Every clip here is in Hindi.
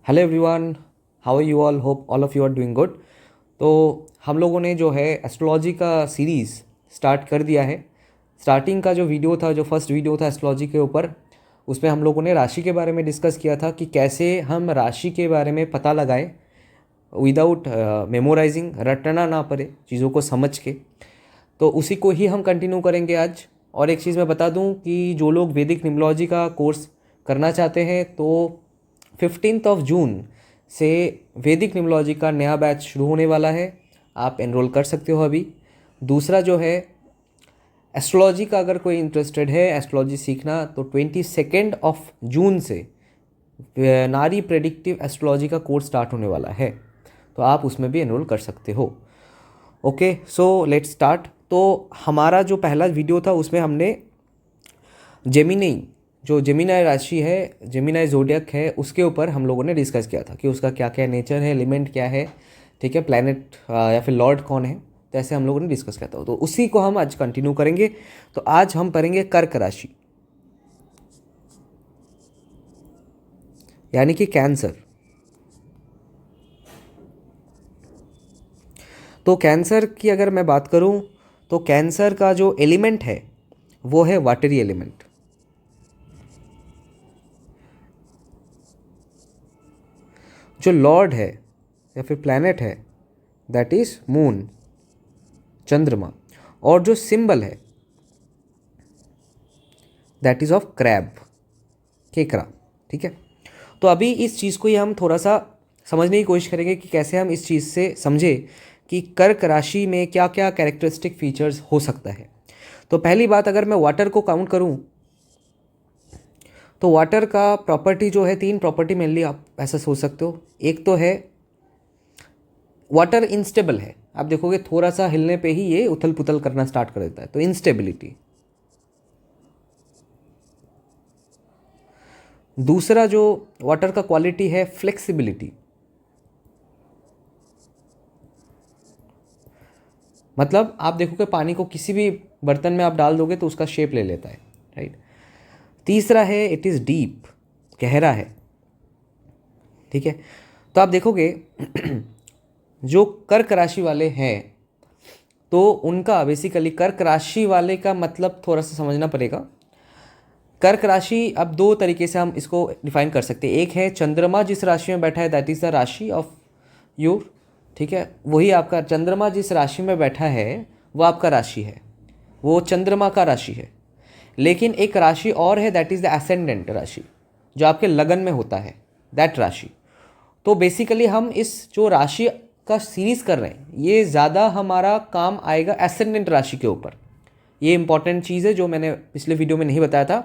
Hello everyone, how are you all? Hope all of you are doing good. तो हम लोगों ने जो है एस्ट्रोलॉजी का सीरीज़ स्टार्ट कर दिया है। स्टार्टिंग का जो वीडियो था, जो फर्स्ट वीडियो था एस्ट्रोलॉजी के ऊपर, उसमें हम लोगों ने राशि के बारे में डिस्कस किया था कि कैसे हम राशि के बारे में पता लगाएं विदाउट मेमोराइजिंग, रटना ना पड़े चीज़ों को समझ के। तो उसी को ही हम कंटिन्यू करेंगे आज। और एक चीज़ मैं बता दूं कि जो लोग वैदिक न्यूमरोलॉजी का कोर्स करना चाहते हैं तो 15 जून से वैदिक न्यूमरोलॉजी का नया बैच शुरू होने वाला है। आप एनरोल कर सकते हो अभी। दूसरा जो है एस्ट्रोलॉजी का, अगर कोई इंटरेस्टेड है एस्ट्रोलॉजी सीखना, तो 22 जून से नारी प्रेडिक्टिव एस्ट्रोलॉजी का कोर्स स्टार्ट होने वाला है, तो आप उसमें भी एनरोल कर सकते हो। Okay, so let's start. तो हमारा जो पहला वीडियो था उसमें हमने जेमिनी, जो जेमिनी राशि है, जेमिनी ज़ोडिएक है, उसके ऊपर हम लोगों ने डिस्कस किया था कि उसका क्या क्या नेचर है, एलिमेंट क्या है, ठीक है, प्लैनेट या फिर लॉर्ड कौन है। तो ऐसे हम लोगों ने डिस्कस किया था, तो उसी को हम आज कंटिन्यू करेंगे। तो आज हम पढ़ेंगे कर्क राशि, यानी कि कैंसर। तो कैंसर की अगर मैं बात करूं तो कैंसर का जो एलिमेंट है वो है वाटरी एलिमेंट। जो लॉर्ड है या फिर प्लैनेट है दैट इज मून, चंद्रमा। और जो सिंबल है दैट इज ऑफ क्रैब, केकड़ा। ठीक है, तो अभी इस चीज़ को ही हम थोड़ा सा समझने की कोशिश करेंगे कि कैसे हम इस चीज़ से समझे कि कर्क राशि में क्या क्या कैरेक्टरिस्टिक फीचर्स हो सकता है। तो पहली बात, अगर मैं वाटर को काउंट करूं तो वाटर का प्रॉपर्टी जो है, तीन प्रॉपर्टी मेनली आप ऐसा सोच सकते हो। एक तो है वाटर इंस्टेबल है, आप देखोगे थोड़ा सा हिलने पे ही ये उथल पुथल करना स्टार्ट कर देता है, तो इंस्टेबिलिटी। दूसरा जो वाटर का क्वालिटी है, फ्लेक्सिबिलिटी। मतलब आप देखोगे पानी को किसी भी बर्तन में आप डाल दोगे तो उसका शेप ले लेता है, राइट। तीसरा है इट इज़ डीप, गहरा है। ठीक है, तो आप देखोगे जो कर्क राशि वाले हैं तो उनका बेसिकली, कर्क राशि वाले का मतलब थोड़ा सा समझना पड़ेगा। कर्क राशि अब दो तरीके से हम इसको डिफाइन कर सकते हैं। एक है चंद्रमा जिस राशि में बैठा है दैट इज़ द राशि ऑफ योर, ठीक है, वही आपका चंद्रमा जिस राशि में बैठा है वो आपका राशि है, वो चंद्रमा का राशि है। लेकिन एक राशि और है दैट इज़ द एसेंडेंट राशि, जो आपके लगन में होता है, दैट राशि। तो बेसिकली हम इस जो राशि का सीरीज कर रहे हैं ये ज़्यादा हमारा काम आएगा एसेंडेंट राशि के ऊपर। ये इंपॉर्टेंट चीज़ है जो मैंने पिछले वीडियो में नहीं बताया था,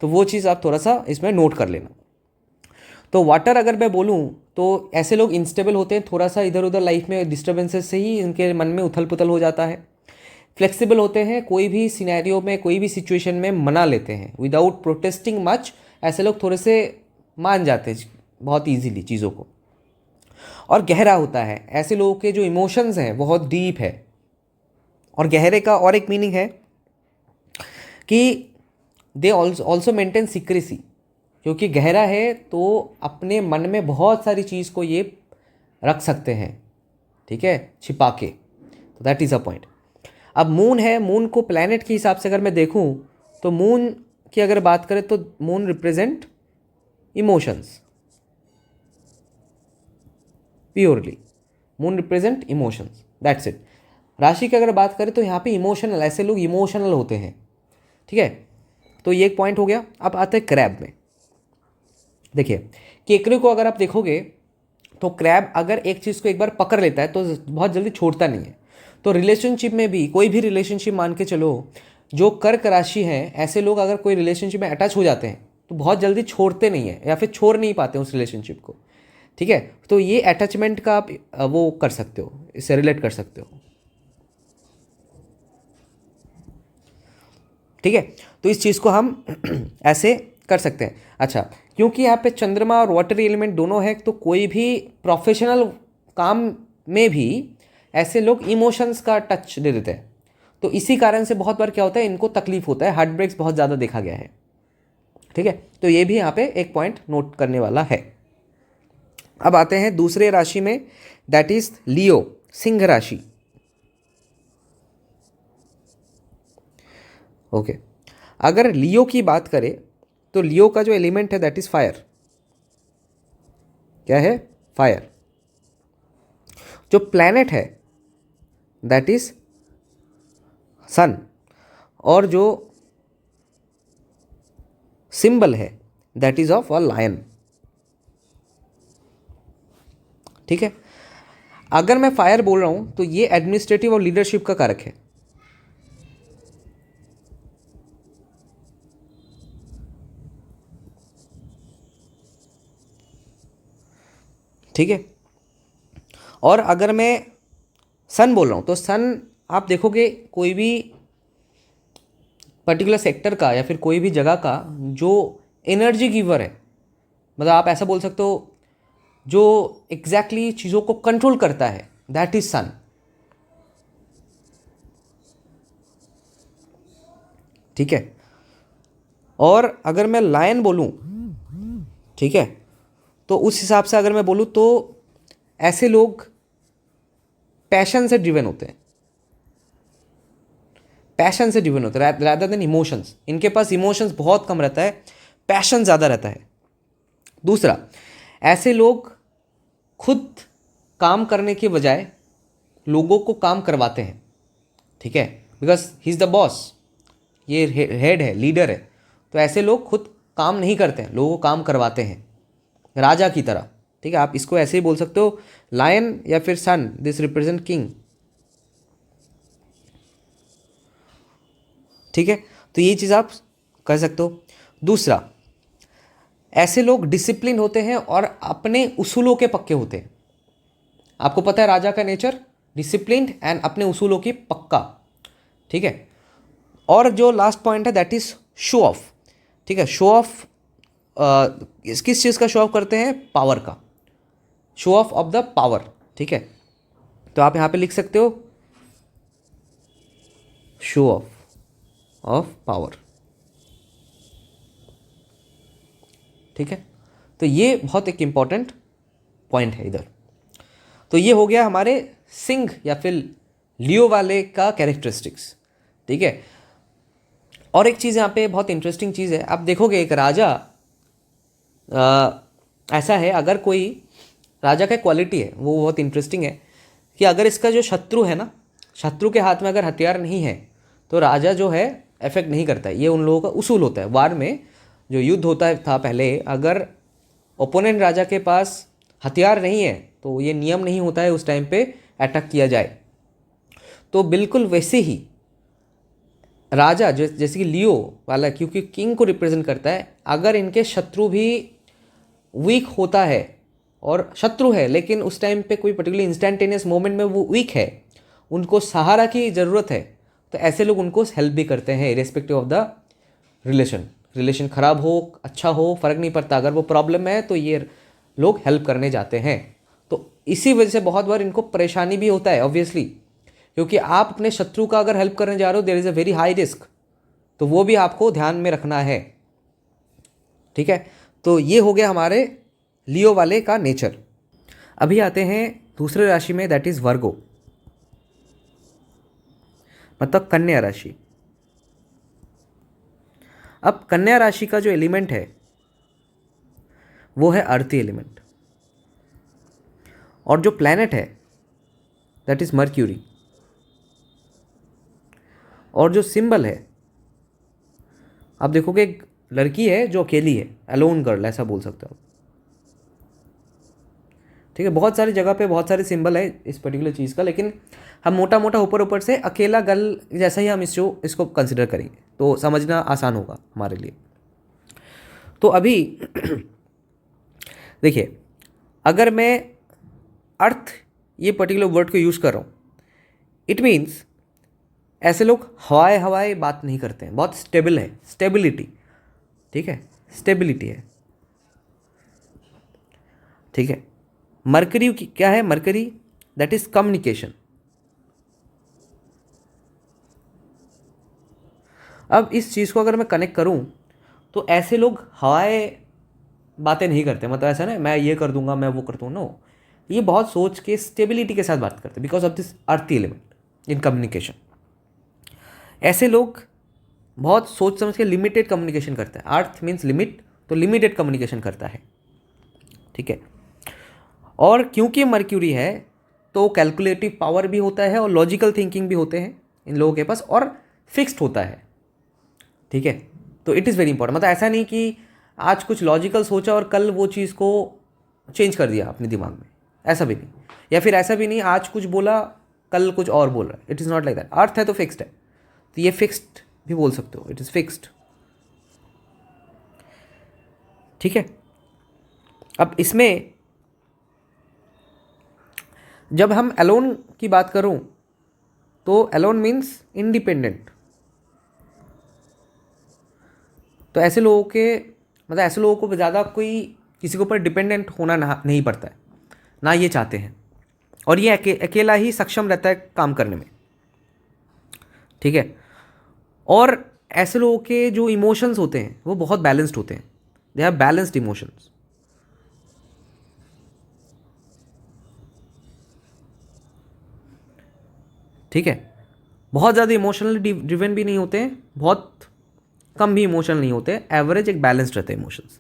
तो वो चीज़ आप थोड़ा सा इसमें नोट कर लेना। तो वाटर अगर मैं बोलूँ तो ऐसे लोग इंस्टेबल होते हैं, थोड़ा सा इधर उधर लाइफ में डिस्टर्बेंसेस से ही इनके मन में उथल पुथल हो जाता है। फ्लेक्सिबल होते हैं, कोई भी सिनेरियो में, कोई भी सिचुएशन में मना लेते हैं विदाउट प्रोटेस्टिंग मच। ऐसे लोग थोड़े से मान जाते हैं बहुत ईजीली चीज़ों को। और गहरा होता है, ऐसे लोगों के जो इमोशंस हैं बहुत डीप है। और गहरे का और एक मीनिंग है कि दे ऑल्सो मेंटेन सीक्रेसी, क्योंकि गहरा है तो अपने मन में बहुत सारी चीज़ को ये रख सकते हैं, ठीक है, छिपा के। तो दैट इज़ अ पॉइंट। अब मून है, मून को प्लैनेट के हिसाब से अगर मैं देखूं तो मून की अगर बात करें तो moon represent emotions, purely moon represent emotions, that's it. राशि की अगर बात करें तो यहाँ पे इमोशनल, ऐसे लोग इमोशनल होते हैं, ठीक है। तो ये एक पॉइंट हो गया। अब आते हैं क्रैब में। देखिए, केकड़े को अगर आप देखोगे तो क्रैब अगर एक चीज़ को एक बार पकड़ लेता है तो बहुत जल्दी छोड़ता नहीं है। तो रिलेशनशिप में भी, कोई भी रिलेशनशिप मान के चलो, जो कर्क राशि है ऐसे लोग अगर कोई रिलेशनशिप में अटैच हो जाते हैं तो बहुत जल्दी छोड़ते नहीं हैं या फिर छोड़ नहीं पाते उस रिलेशनशिप को, ठीक है। तो ये अटैचमेंट का आप वो कर सकते हो, इससे रिलेट कर सकते हो, ठीक है। तो इस चीज़ को हम ऐसे कर सकते हैं। अच्छा, क्योंकि यहाँ पे चंद्रमा और वाटर एलिमेंट दोनों है तो कोई भी प्रोफेशनल काम में भी ऐसे लोग इमोशंस का टच दे देते हैं। तो इसी कारण से बहुत बार क्या होता है, इनको तकलीफ होता है, हार्ट ब्रेक्स बहुत ज़्यादा देखा गया है, ठीक है। तो ये भी यहाँ पे एक पॉइंट नोट करने वाला है। अब आते हैं दूसरे राशि में, दैट इज लियो, सिंह राशि। ओके, अगर लियो की बात करें तो लियो का जो एलिमेंट है दैट इज फायर। क्या है? फायर। जो प्लैनेट है दैट इज सन, और जो सिंबल है that is of a lion. ठीक है, अगर मैं फायर बोल रहा हूं तो ये एडमिनिस्ट्रेटिव और लीडरशिप का कारक है। ठीक है, और अगर मैं सन बोल रहा हूं तो सन, आप देखोगे कोई भी पर्टिकुलर सेक्टर का या फिर कोई भी जगह का जो एनर्जी गिवर है, मतलब आप ऐसा बोल सकते हो जो एग्जैक्टली चीज़ों को कंट्रोल करता है, दैट इज सन। ठीक है, और अगर मैं लायन बोलूं, ठीक है, तो उस हिसाब से अगर मैं बोलूं तो ऐसे लोग पैशन से ड्रिवन होते हैं, पैशन से ड्रिवन होते हैं रादर देन इमोशंस। इनके पास इमोशंस बहुत कम रहता है, पैशन ज़्यादा रहता है। दूसरा, ऐसे लोग खुद काम करने के बजाय लोगों को काम करवाते हैं। ठीक है, because he is the boss, ये हेड है, लीडर है, तो ऐसे लोग खुद काम नहीं करते हैं, लोगों को काम करवाते हैं, राजा की तरह। ठीक है, आप इसको ऐसे ही बोल सकते हो, लायन या फिर सन, दिस रिप्रेजेंट किंग। ठीक है, तो ये चीज़ आप कह सकते हो। दूसरा, ऐसे लोग डिसिप्लिन होते हैं और अपने उसूलों के पक्के होते हैं। आपको पता है राजा का नेचर डिसिप्लिन्ड एंड अपने उसूलों की पक्का। ठीक है, और जो लास्ट पॉइंट है दैट इज शो ऑफ। ठीक है, शो ऑफ किस चीज़ का शो ऑफ करते हैं? पावर का, शो ऑफ द पावर। ठीक है, तो आप यहाँ पे लिख सकते हो शो ऑफ पावर। ठीक है, तो ये बहुत एक इंपॉर्टेंट पॉइंट है इधर। तो ये हो गया हमारे सिंह या फिर लियो वाले का कैरेक्टरिस्टिक्स। ठीक है, और एक चीज़ यहाँ पे बहुत इंटरेस्टिंग चीज़ है, आप देखोगे एक राजा ऐसा है, अगर कोई राजा का क्वालिटी है वो बहुत इंटरेस्टिंग है कि अगर इसका जो शत्रु है ना, शत्रु के हाथ में अगर हथियार नहीं है तो राजा जो है इफेक्ट नहीं करता है। ये उन लोगों का उसूल होता है। वार में जो युद्ध होता था पहले, अगर ओपोनेंट राजा के पास हथियार नहीं है तो ये नियम नहीं होता है उस टाइम पे अटैक किया जाए। तो बिल्कुल वैसे ही राजा जैसे कि लियो वाला, क्योंकि किंग को रिप्रेजेंट करता है, अगर इनके शत्रु भी वीक होता है और शत्रु है लेकिन उस टाइम पे कोई पर्टिकुलर इंस्टेंटेनियस मोमेंट में वो वीक है, उनको सहारा की ज़रूरत है, तो ऐसे लोग उनको हेल्प भी करते हैं इरेस्पेक्टिव ऑफ द रिलेशन खराब हो अच्छा हो फ़र्क नहीं पड़ता, अगर वो प्रॉब्लम में है तो ये लोग हेल्प करने जाते हैं। तो इसी वजह से बहुत बार इनको परेशानी भी होता है ऑब्वियसली, क्योंकि आप अपने शत्रु का अगर हेल्प करने जा रहे हो there is a very high risk, तो वो भी आपको ध्यान में रखना है। ठीक है, तो ये हो गया हमारे लियो वाले का नेचर। अभी आते हैं दूसरे राशि में, दैट इज वर्गो, मतलब कन्या राशि। अब कन्या राशि का जो एलिमेंट है वो है अर्थी एलिमेंट, और जो प्लैनेट है दैट इज मर्क्यूरी, और जो सिंबल है, आप देखोगे एक लड़की है जो अकेली है, अलोन गर्ल ऐसा बोल सकते हो। ठीक है, बहुत सारी जगह पे बहुत सारे सिंबल है इस पर्टिकुलर चीज़ का, लेकिन हम मोटा मोटा ऊपर ऊपर से अकेला गर्ल जैसा ही हम इसको कंसिडर करेंगे तो समझना आसान होगा हमारे लिए। तो अभी देखिए, अगर मैं अर्थ ये पर्टिकुलर वर्ड को यूज़ कर रहा हूँ, इट मीन्स ऐसे लोग हवाए हवाए बात नहीं करते हैं, बहुत स्टेबल है, स्टेबिलिटी। ठीक है, स्टेबिलिटी है। ठीक है, मरकरी क्या है? Mercury that is communication. अब इस चीज़ को अगर मैं कनेक्ट करूं तो ऐसे लोग हवाए बातें नहीं करते, मतलब ऐसा ना मैं ये कर दूंगा, मैं वो कर दूँ, नो, ये बहुत सोच के स्टेबिलिटी के साथ बात करते हैं बिकॉज ऑफ दिस अर्थी एलिमेंट इन कम्युनिकेशन। ऐसे लोग बहुत सोच समझ के लिमिटेड कम्युनिकेशन करता है। अर्थ मीन्स लिमिट, तो लिमिटेड कम्युनिकेशन करता है, ठीक है। और क्योंकि मर्क्यूरी है तो कैलकुलेटिव पावर भी होता है और लॉजिकल थिंकिंग भी होते हैं इन लोगों के पास, और फिक्स्ड होता है, ठीक है। तो इट इज़ वेरी इंपॉर्टेंट, मतलब ऐसा नहीं कि आज कुछ लॉजिकल सोचा और कल वो चीज़ को चेंज कर दिया अपने दिमाग में, ऐसा भी नहीं। या फिर ऐसा भी नहीं आज कुछ बोला कल कुछ और बोल रहा है, it is not like that. अर्थ है तो फिक्स्ड है, तो ये फिक्स्ड भी बोल सकते हो, इट इज़ फिक्स्ड, ठीक है। अब इसमें जब हम अलोन की बात करूं तो अलोन मीन्स इंडिपेंडेंट। तो ऐसे लोगों के, मतलब ऐसे लोगों को ज़्यादा कोई किसी के ऊपर डिपेंडेंट होना नहीं पड़ता है, ना ये चाहते हैं, और ये अकेला ही सक्षम रहता है काम करने में, ठीक है। और ऐसे लोगों के जो इमोशंस होते हैं वो बहुत बैलेंस्ड होते हैं, दे हैव बैलेंस्ड इमोशंस, ठीक है। बहुत ज़्यादा इमोशनली ड्रिवन भी नहीं होते हैं, बहुत कम भी इमोशनल नहीं होते, एवरेज एक बैलेंस्ड रहते हैं इमोशंस,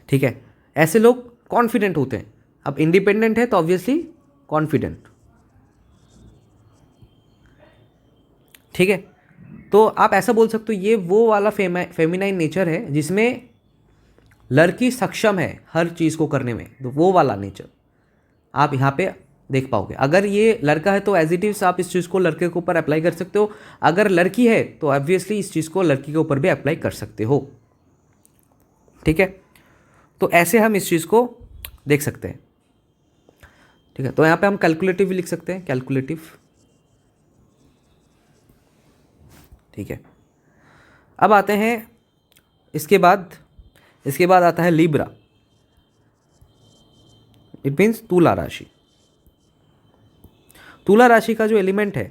ठीक है। ऐसे लोग कॉन्फिडेंट होते हैं। अब इंडिपेंडेंट है तो ऑब्वियसली कॉन्फिडेंट, ठीक है। तो आप ऐसा बोल सकते हो ये वो वाला फेमिनाइन नेचर है जिसमें लड़की सक्षम है हर चीज़ को करने में, तो वो वाला नेचर आप यहाँ पे देख पाओगे। अगर ये लड़का है तो एज इट इज़ आप इस चीज़ को लड़के के ऊपर अप्लाई कर सकते हो, अगर लड़की है तो ऑब्वियसली इस चीज़ को लड़की के ऊपर भी अप्लाई कर सकते हो, ठीक है। तो ऐसे हम इस चीज़ को देख सकते हैं, ठीक है। तो यहाँ पे हम कैलकुलेटिव भी लिख सकते हैं, कैलकुलेटिव, ठीक है। अब आते हैं इसके बाद आता है लिब्रा। इट मीन्स तुला राशि। तुला राशि का जो एलिमेंट है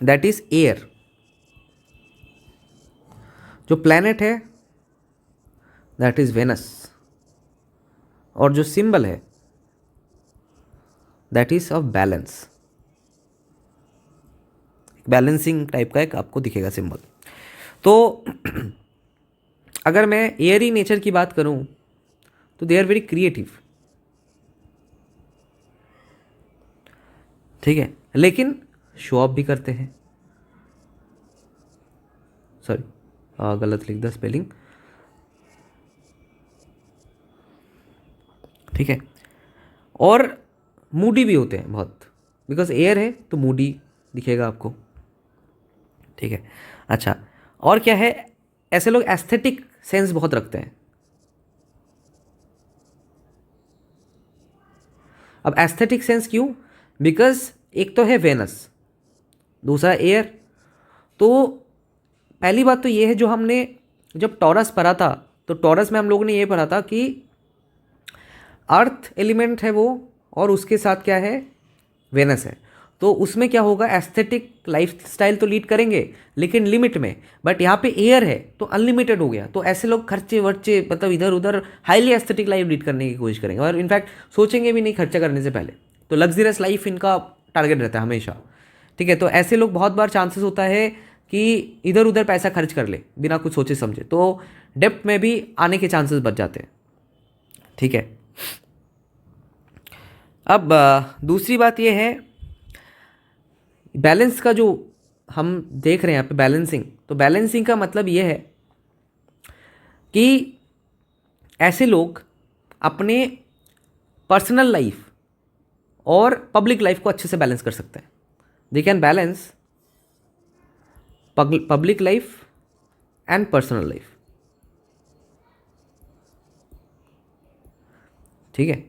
दैट इज एयर। जो प्लैनेट है दैट इज वेनस, और जो सिंबल है that is of balance. Balancing type का एक आपको दिखेगा सिंबल। तो अगर मैं एयरी नेचर की बात करूं तो दे आर वेरी क्रिएटिव, ठीक है, लेकिन शो ऑफ भी करते हैं। सॉरी, गलत लिख द स्पेलिंग, ठीक है। और मूडी भी होते हैं बहुत, बिकॉज एयर है तो मूडी दिखेगा आपको, ठीक है। अच्छा, और क्या है, ऐसे लोग एस्थेटिक सेंस बहुत रखते हैं। अब एस्थेटिक सेंस क्यों? बिकॉज एक तो है वेनस, दूसरा एयर। तो पहली बात तो ये है, जो हमने जब टॉरस पढ़ा था तो टॉरस में हम लोगों ने ये पढ़ा था कि अर्थ एलिमेंट है वो, और उसके साथ क्या है, वेनस है। तो उसमें क्या होगा, एस्थेटिक लाइफ स्टाइल तो लीड करेंगे लेकिन लिमिट में, बट यहाँ पे एयर है तो अनलिमिटेड हो गया। तो ऐसे लोग खर्चे वर्चे, मतलब इधर उधर हाईली एस्थेटिक लाइफ लीड करने की कोशिश करेंगे, और इनफैक्ट सोचेंगे भी नहीं खर्चा करने से पहले। तो लग्जरियस लाइफ इनका टारगेट रहता है हमेशा, ठीक है। तो ऐसे लोग बहुत बार चांसेस होता है कि इधर उधर पैसा खर्च कर ले बिना कुछ सोचे समझे, तो डेप्थ में भी आने के चांसेस बच जाते हैं, ठीक है। अब दूसरी बात यह है, बैलेंस का जो हम देख रहे हैं यहाँ पे बैलेंसिंग, तो बैलेंसिंग का मतलब ये है कि ऐसे लोग अपने पर्सनल लाइफ और पब्लिक लाइफ को अच्छे से बैलेंस कर सकते हैं। They can balance public life and personal life, ठीक है।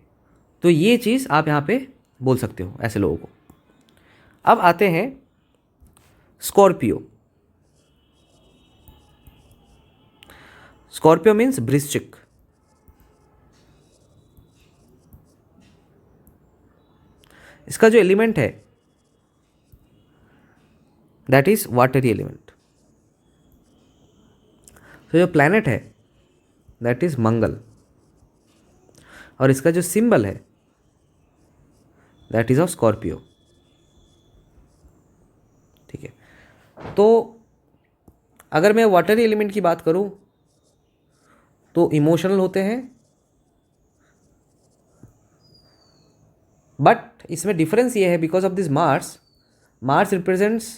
तो ये चीज़ आप यहाँ पे बोल सकते हो ऐसे लोगों को। अब आते हैं स्कॉर्पियो। स्कॉर्पियो मीन्स वृश्चिक। इसका जो एलिमेंट है दैट इज वाटरी एलिमेंट। तो जो प्लैनेट है दैट इज मंगल, और इसका जो सिंबल है दैट इज ऑफ स्कॉर्पियो। ठीक है, तो अगर मैं वाटर एलिमेंट की बात करूं तो इमोशनल होते हैं, बट इसमें डिफरेंस ये है because of this Mars, Mars represents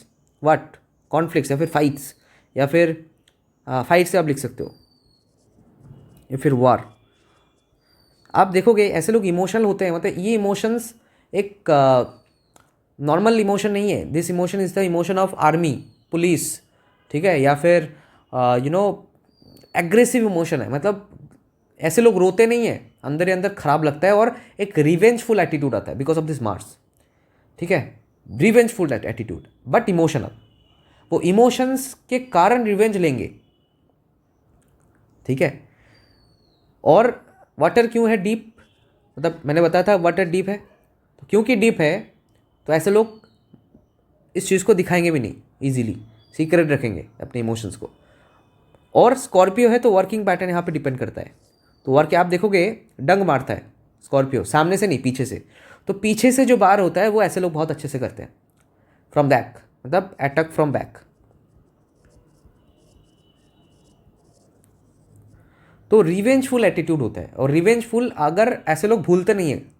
what, conflicts या फिर फाइट्स, या फिर फाइट से आप लिख सकते हो, या फिर वार। आप देखोगे ऐसे लोग इमोशनल होते हैं, मतलब ये इमोशंस एक नॉर्मल इमोशन नहीं है। This emotion is the emotion of army, police, ठीक है, या फिर एग्रेसिव इमोशन है। मतलब ऐसे लोग रोते नहीं हैं, अंदर ही अंदर खराब लगता है, और एक रिवेंजफुल एटीट्यूड आता है बिकॉज ऑफ दिस मार्स। ठीक है, रिवेंजफुल एटीट्यूड बट इमोशनल, वो इमोशंस के कारण रिवेंज लेंगे। ठीक है, और वाटर क्यों है डीप, मतलब मैंने बताया था वाटर डीप है, तो क्योंकि डीप है तो ऐसे लोग इस चीज़ को दिखाएंगे भी नहीं इजीली, सीक्रेट रखेंगे अपने इमोशंस को। और स्कॉर्पियो है तो वर्किंग पैटर्न यहाँ पे डिपेंड करता है। तो वर्क आप देखोगे डंग मारता है स्कॉर्पियो, सामने से नहीं, पीछे से। तो पीछे से जो बार होता है वो ऐसे लोग बहुत अच्छे से करते हैं, फ्रॉम बैक, मतलब अटैक फ्रॉम बैक। तो रिवेंजफुल एटीट्यूड होता है, और रिवेंजफुल अगर ऐसे लोग भूलते नहीं हैं,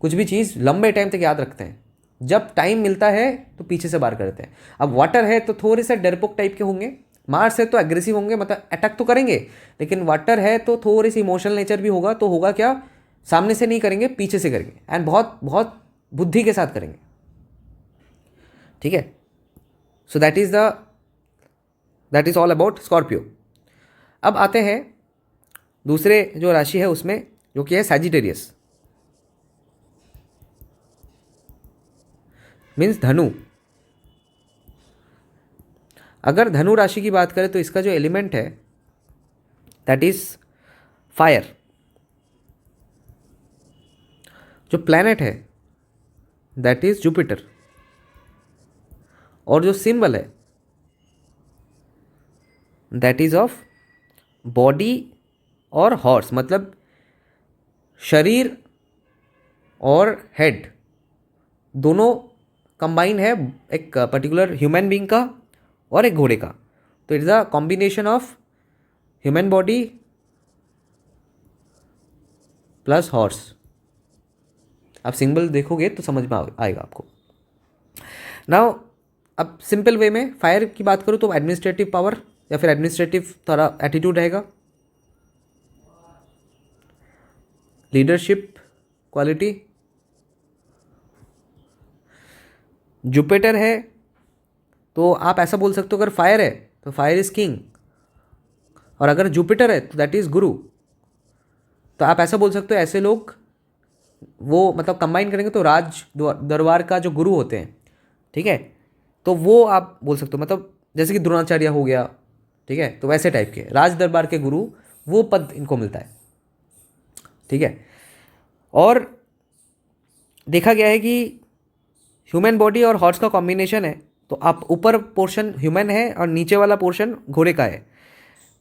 कुछ भी चीज़ लंबे टाइम तक याद रखते हैं, जब टाइम मिलता है तो पीछे से बार करते हैं। अब वाटर है तो थोड़े से डरपोक टाइप के होंगे, मार्स है तो एग्रेसिव होंगे, मतलब अटैक तो करेंगे, लेकिन वाटर है तो थोड़ी सी इमोशनल नेचर भी होगा। तो होगा क्या, सामने से नहीं करेंगे, पीछे से करेंगे, एंड बहुत बहुत बुद्धि के साथ करेंगे। ठीक है, so that is all about Scorpio. अब आते हैं दूसरे जो राशि है उसमें, जो कि है सैजिटेरियस, मीन्स धनु। अगर धनु राशि की बात करें तो इसका जो एलिमेंट है दैट इज फायर। जो प्लैनेट है दैट इज जुपिटर, और जो सिंबल है दैट इज ऑफ बॉडी और हॉर्स, मतलब शरीर और हेड दोनों कंबाइन है एक पर्टिकुलर ह्यूमन बीइंग का और एक घोड़े का। तो it's a combination of human body plus horse. आप सिंबल देखोगे तो समझ में आएगा आपको। नाउ अब सिंपल वे में फायर की बात करूँ तो एडमिनिस्ट्रेटिव पावर या फिर एडमिनिस्ट्रेटिव थोड़ा एटीट्यूड रहेगा, लीडरशिप क्वालिटी। जुपिटर है तो आप ऐसा बोल सकते हो, अगर फायर है तो फायर इज किंग, और अगर जुपिटर है तो दैट इज गुरु। तो आप ऐसा बोल सकते हो, ऐसे लोग वो मतलब कंबाइन करेंगे तो राज दरबार का जो गुरु होते हैं, ठीक है, तो वो आप बोल सकते हो, मतलब जैसे कि द्रोणाचार्य हो गया, ठीक है, तो वैसे टाइप के राज दरबार के गुरु, वो पद इनको मिलता है। ठीक है, और देखा गया है कि ह्यूमन बॉडी और हॉर्स का कॉम्बिनेशन है, तो आप ऊपर पोर्शन ह्यूमन है और नीचे वाला पोर्शन घोड़े का है।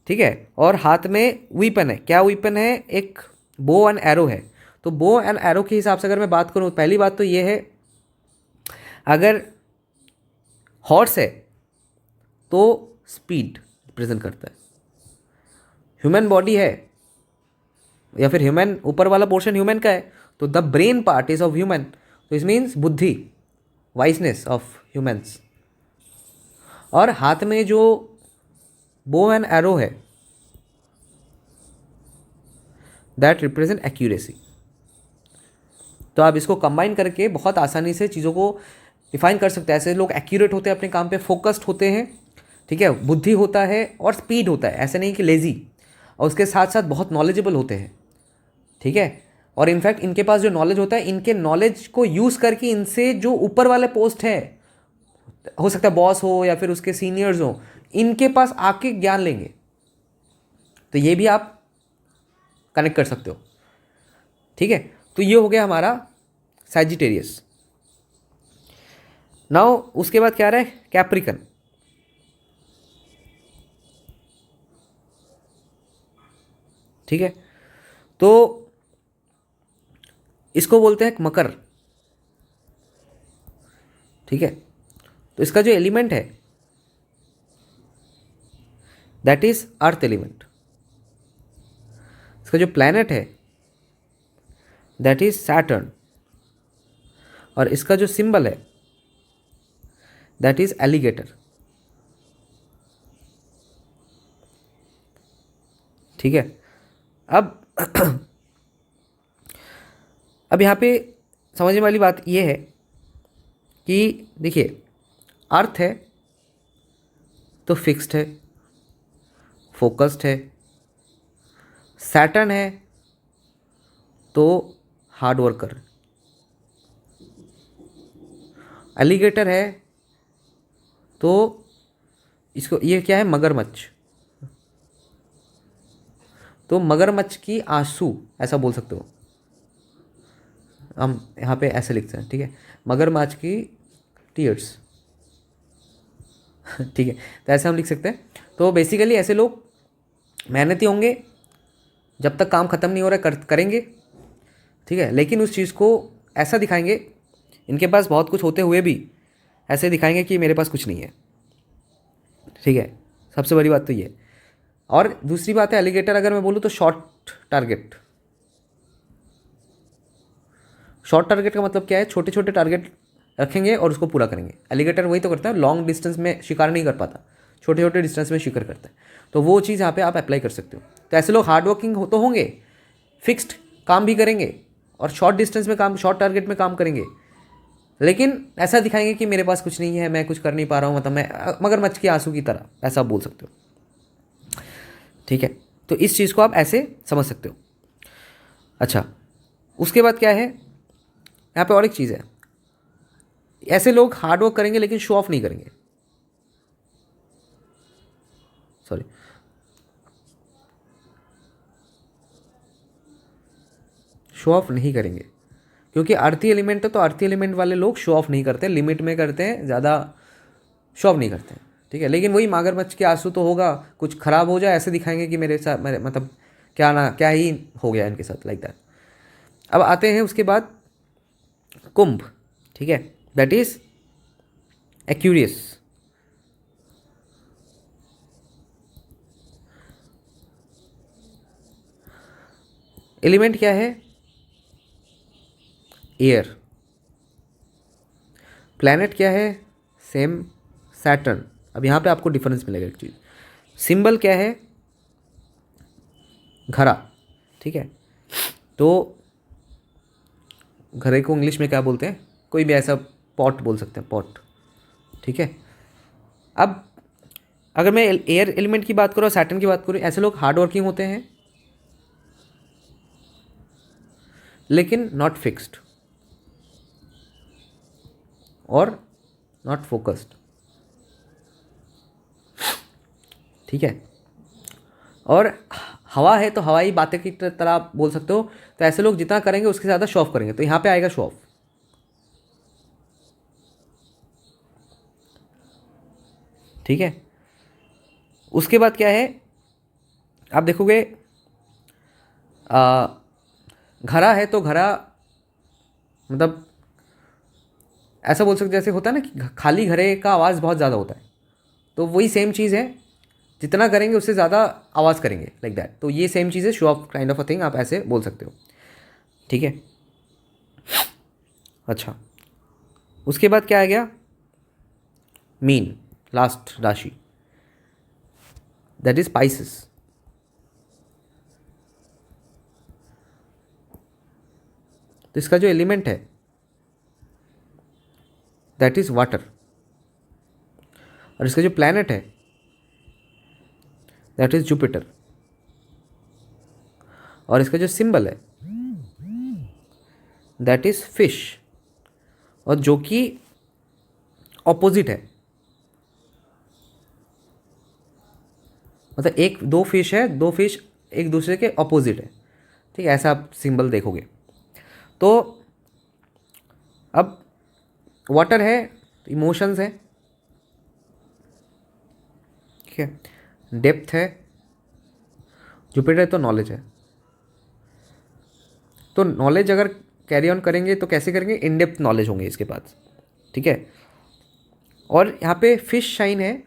ठीक है, और हाथ में वीपन है, क्या वीपन है, एक बो एंड एरो है। तो बो एंड एरो के हिसाब से अगर मैं बात करूँ, पहली बात तो ये है, अगर हॉर्स है तो स्पीड रिप्रेजेंट करता है, ह्यूमन बॉडी है या फिर ह्यूमन ऊपर वाला पोर्शन ह्यूमन का है तो the brain part is of human, तो इस मीन्स बुद्धि, वाइसनेस ऑफ ह्यूमंस। और हाथ में जो बो एंड एरो है दैट रिप्रेजेंट एक्यूरेसी। तो आप इसको कंबाइन करके बहुत आसानी से चीज़ों को डिफाइन कर सकते हैं। ऐसे लोग एक्यूरेट होते हैं, अपने काम पे फोकस्ड होते हैं, ठीक है, बुद्धि होता है और स्पीड होता है, ऐसे नहीं कि लेजी, और उसके साथ साथ बहुत नॉलेजेबल होते हैं। ठीक है, और इनफैक्ट इनके पास जो नॉलेज होता है, इनके नॉलेज को यूज़ करके इनसे जो ऊपर वाले पोस्ट है, हो सकता है बॉस हो या फिर उसके सीनियर्स हो, इनके पास आके ज्ञान लेंगे। तो ये भी आप कनेक्ट कर सकते हो। ठीक है, तो ये हो गया हमारा सैजिटेरियस। नाउ उसके बाद क्या आ रहा है, कैप्रिकन। ठीक है, तो इसको बोलते हैं मकर। ठीक है, तो इसका जो एलिमेंट है दैट इज अर्थ एलिमेंट। इसका जो प्लैनेट है दैट इज सैटर्न, और इसका जो सिंबल है दैट इज एलिगेटर। ठीक है, अब अब यहाँ पे समझने वाली बात यह है कि देखिए, अर्थ है तो फिक्स्ड है, फोकस्ड है। सैटर्न है तो हार्ड वर्कर। एलिगेटर है तो इसको, ये क्या है, मगरमच्छ। तो मगरमच्छ की आंसू ऐसा बोल सकते हो, हम यहाँ पे ऐसे लिखते हैं। ठीक है, मगरमच्छ की टीयर्स। ठीक है, तो ऐसे हम लिख सकते हैं। तो बेसिकली ऐसे लोग मेहनती होंगे, जब तक काम ख़त्म नहीं हो रहा करेंगे। ठीक है, लेकिन उस चीज़ को ऐसा दिखाएंगे, इनके पास बहुत कुछ होते हुए भी ऐसे दिखाएंगे कि मेरे पास कुछ नहीं है। ठीक है, सबसे बड़ी बात तो ये। और दूसरी बात है, एलिगेटर अगर मैं बोलूँ तो शॉर्ट टारगेट। शॉर्ट टारगेट का मतलब क्या है, छोटे छोटे टारगेट रखेंगे और उसको पूरा करेंगे। एलिगेटर वही तो करता है, लॉन्ग डिस्टेंस में शिकार नहीं कर पाता, छोटे छोटे डिस्टेंस में शिकार करता है। तो वो चीज़ यहाँ पे आप अप्लाई कर सकते हो। तो ऐसे लोग हार्ड वर्किंग तो होंगे, फिक्स्ड काम भी करेंगे और शॉर्ट डिस्टेंस में काम, शॉर्ट टारगेट में काम करेंगे, लेकिन ऐसा दिखाएंगे कि मेरे पास कुछ नहीं है, मैं कुछ कर नहीं पा रहा हूँ, मतलब मैं मगरमच्छ के आंसू की तरह, ऐसा आप बोल सकते हो। ठीक है, तो इस चीज़ को आप ऐसे समझ सकते हो। अच्छा, उसके बाद क्या है, यहाँ पे और एक चीज़ है, ऐसे लोग हार्ड वर्क करेंगे लेकिन शो ऑफ नहीं करेंगे। सॉरी, शो ऑफ नहीं करेंगे, क्योंकि अर्थी एलिमेंट है, तो अर्थी एलिमेंट वाले लोग शो ऑफ नहीं करते, लिमिट में करते हैं, ज़्यादा शो ऑफ नहीं करते हैं। ठीक है, लेकिन वही मगरमच्छ के आंसू तो होगा, कुछ खराब हो जाए ऐसे दिखाएंगे कि मेरे साथ, मेरे मतलब क्या ना क्या ही हो गया इनके साथ, लाइक दैट। अब आते हैं उसके बाद कुंभ। ठीक है, दैट इज एक्यूरियस। एलिमेंट क्या है, एयर। प्लैनेट क्या है, सेम, सैटर्न। अब यहाँ पे आपको डिफरेंस मिलेगा एक चीज़, सिंबल क्या है, घड़ा। ठीक है, तो घड़े को इंग्लिश में क्या बोलते हैं, कोई भी ऐसा पॉट बोल सकते हैं, पॉट। ठीक है, अब अगर मैं एयर एलिमेंट की बात करूँ, सैटर्न की बात करूँ, ऐसे लोग हार्ड वर्किंग होते हैं लेकिन नॉट फिक्स्ड और नॉट फोकस्ड। ठीक है, और हवा है तो हवाई बातें की तरह आप बोल सकते हो। तो ऐसे लोग जितना करेंगे उसके ज़्यादा शो ऑफ करेंगे, तो यहाँ पे आएगा शो ऑफ। ठीक है, उसके बाद क्या है, आप देखोगे घड़ा है तो घड़ा, मतलब ऐसा बोल सकते जैसे होता है ना कि खाली घड़े का आवाज़ बहुत ज़्यादा होता है, तो वही सेम चीज़ है, जितना करेंगे उससे ज़्यादा आवाज़ करेंगे, लाइक दैट। तो ये सेम चीज़ है, show off kind of a thing, आप ऐसे बोल सकते हो। ठीक है, अच्छा, उसके बाद क्या आ गया, मीन, लास्ट राशि, दैट इज स्पाइसेस। तो इसका जो एलिमेंट है दैट इज वाटर, और इसका जो प्लैनेट है दैट इज जुपिटर, और इसका जो सिंबल है दैट इज फिश, और जो कि ऑपोजिट है, मतलब एक दो फिश है, दो फिश एक दूसरे के ऑपोजिट है। ठीक है, ऐसा आप सिंबल देखोगे। तो अब वाटर है तो इमोशंस है। ठीक है, डेप्थ है, जुपिटर तो नॉलेज है। तो नॉलेज अगर कैरी ऑन करेंगे तो कैसे करेंगे, इन डेप्थ नॉलेज होंगे इसके पास, ठीक है। और यहाँ पे फिश शाइन है,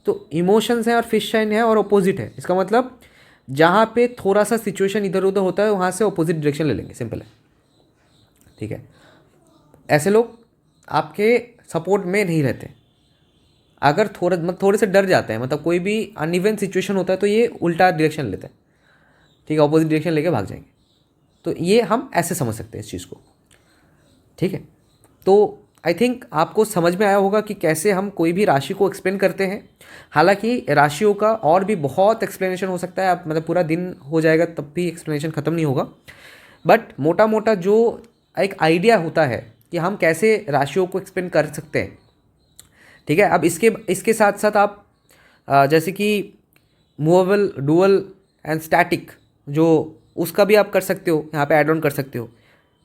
तो इमोशंस हैं और फिश शाइन है और अपोजिट है। इसका मतलब जहाँ पे थोड़ा सा सिचुएशन इधर उधर होता है वहाँ से अपोजिट डायरेक्शन ले लेंगे, सिंपल है, ठीक है। ऐसे लोग आपके सपोर्ट में नहीं रहते। अगर थोड़े से डर जाते हैं, मतलब कोई भी अनइवन सिचुएशन होता है तो ये उल्टा डायरेक्शन लेते हैं, ठीक है, अपोजिट डायरेक्शन लेके भाग जाएंगे। तो ये हम ऐसे समझ सकते हैं इस चीज़ को, ठीक है। तो आई थिंक आपको समझ में आया होगा कि कैसे हम कोई भी राशि को एक्सप्लेन करते हैं। हालांकि राशियों का और भी बहुत एक्सप्लेनेशन हो सकता है, आप मतलब पूरा दिन हो जाएगा तब भी एक्सप्लेनेशन ख़त्म नहीं होगा, बट मोटा मोटा जो एक आइडिया होता है कि हम कैसे राशियों को एक्सप्लेन कर सकते हैं, ठीक है। अब इसके साथ साथ आप जैसे कि मूवेबल, डुअल एंड स्टैटिक, जो उसका भी आप कर सकते हो, यहाँ पे ऐड ऑन कर सकते हो,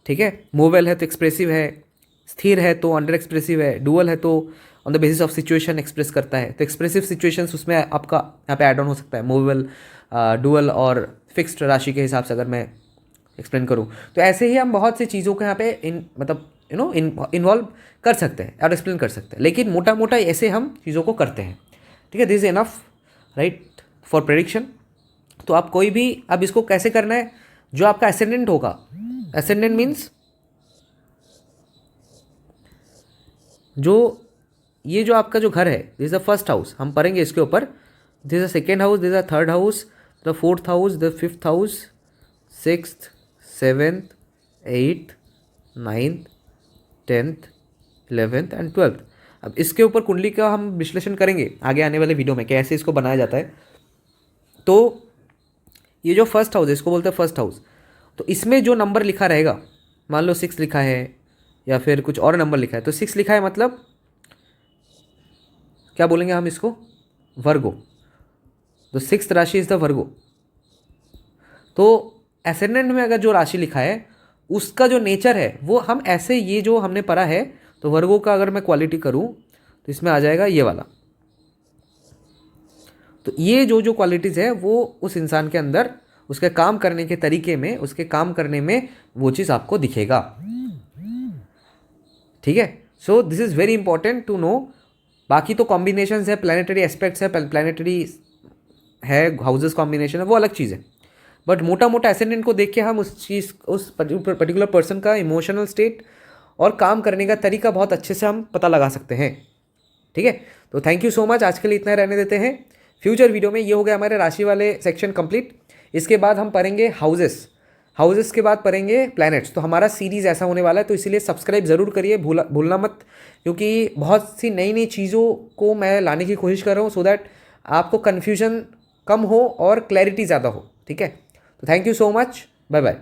ठीक है। मूवेबल है तो एक्सप्रेसिव है, स्थिर है तो अंडर एक्सप्रेसिव है, डुअल है तो on the basis of situation express करता है, तो एक्सप्रेसिव सिचुएशंस उसमें आपका यहाँ पे ऐड ऑन हो सकता है, मूवेबल, डुअल और फिक्स्ड राशि के हिसाब से अगर मैं एक्सप्लेन करूँ। तो ऐसे ही हम बहुत सी चीज़ों को यहाँ पे इन्वॉल्व कर सकते हैं और एक्सप्लेन कर सकते हैं, लेकिन मोटा मोटा ऐसे हम चीज़ों को करते हैं, ठीक है। This is enough right for prediction. तो आप कोई भी, अब इसको कैसे करना है, जो आपका एसेंडेंट होगा, एसेंडेंट मीन्स जो ये जो आपका जो घर है, this is the first house, हम पढ़ेंगे इसके ऊपर, this is the second house, this is the third house, the fourth house, the fifth house, sixth, seventh, eighth, ninth, 10th, 11th and 12th। अब इसके ऊपर कुंडली का हम विश्लेषण करेंगे आगे आने वाले वीडियो में, कैसे इसको बनाया जाता है। तो ये जो फर्स्ट हाउस है, इसको बोलते हैं फर्स्ट हाउस। तो इसमें जो नंबर लिखा रहेगा, मान लो 6 लिखा है या फिर कुछ और नंबर लिखा है, तो 6 लिखा है मतलब क्या बोलेंगे हम इसको, वर्गो। तो 6th राशि इज द वर्गो। तो एसेंडेंट में अगर जो राशि लिखा है उसका जो नेचर है वो हम ऐसे, ये जो हमने पढ़ा है, तो वर्गो का अगर मैं क्वालिटी करूं तो इसमें आ जाएगा ये वाला। तो ये जो जो क्वालिटीज़ है वो उस इंसान के अंदर, उसके काम करने के तरीके में, उसके काम करने में वो चीज़ आपको दिखेगा, ठीक है। So this is very important to know. बाकी तो कॉम्बिनेशंस है, प्लानिटरी एस्पेक्ट्स है, प्लानिटरी है, हाउसेस कॉम्बिनेशन है, वो अलग चीज़ है। बट मोटा मोटा एसेंडेंट को देख के हम उस चीज़, उस पर्टिकुलर पर्सन का इमोशनल स्टेट और काम करने का तरीका बहुत अच्छे से हम पता लगा सकते हैं, ठीक है। तो थैंक यू सो मच, आज के लिए इतना रहने देते हैं। फ्यूचर वीडियो में ये हो गया हमारे राशि वाले सेक्शन कंप्लीट। इसके बाद हम पढ़ेंगे हाउसेस के बाद पढ़ेंगे प्लैनेट्स। तो हमारा सीरीज़ ऐसा होने वाला है, तो इसीलिए सब्सक्राइब ज़रूर करिए, भूलना मत, क्योंकि बहुत सी नई नई चीज़ों को मैं लाने की कोशिश कर रहा हूँ, सो दैट आपको कन्फ्यूजन कम हो और क्लैरिटी ज़्यादा हो, ठीक है। तो thank you so much, bye bye.